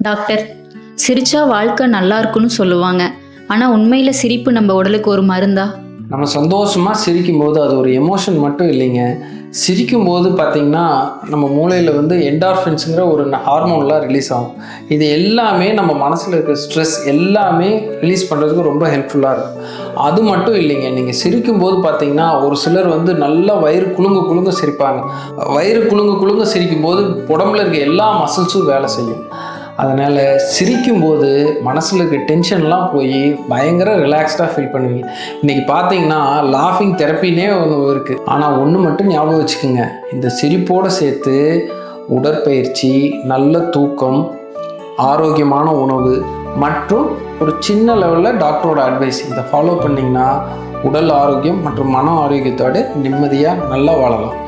Doctor, சிரிச்சா வாழ்க்கை நல்லா இருக்குன்னு சொல்லுவாங்க. ஆனா உண்மையில சிரிப்பு நம்ம உடலுக்கு ஒரு மருந்தா? நம்ம சந்தோஷமாக சிரிக்கும்போது அது ஒரு எமோஷன் மட்டும் இல்லைங்க. சிரிக்கும்போது பார்த்திங்கன்னா நம்ம மூளையில் வந்து என்டார்ஃபின்ஸுங்கிற ஒரு ஹார்மோன்லாம் ரிலீஸ் ஆகும். இது எல்லாமே நம்ம மனசில் இருக்க ஸ்ட்ரெஸ் எல்லாமே ரிலீஸ் பண்ணுறதுக்கு ரொம்ப ஹெல்ப்ஃபுல்லாக இருக்கும். அது மட்டும் இல்லைங்க, நீங்கள் சிரிக்கும்போது பார்த்திங்கன்னா ஒரு சிலர் வந்து நல்லா வயிறு குலுங்க குலுங்க சிரிப்பாங்க. வயிறு குலுங்க குலுங்க சிரிக்கும்போது உடம்புல இருக்க எல்லா மசில்ஸும் வேலை செய்யும். அதனால் சிரிக்கும்போது மனசில் இருக்க டென்ஷன்லாம் போய் பயங்கர ரிலாக்ஸ்டாக ஃபீல் பண்ணுவீங்க. இன்றைக்கி பார்த்தீங்கன்னா லாஃபிங் தெரப்பினே ஒன்று இருக்குது. ஆனால் ஒன்று மட்டும் ஞாபகம் வச்சுக்கோங்க, இந்த சிரிப்போடு சேர்த்து உடற்பயிற்சி, நல்ல தூக்கம், ஆரோக்கியமான உணவு மற்றும் ஒரு சின்ன லெவலில் டாக்டரோட அட்வைஸ் இதை ஃபாலோ பண்ணிங்கன்னா உடல் ஆரோக்கியம் மற்றும் மன ஆரோக்கியத்தோடு நிம்மதியாக நல்லா வாழலாம்.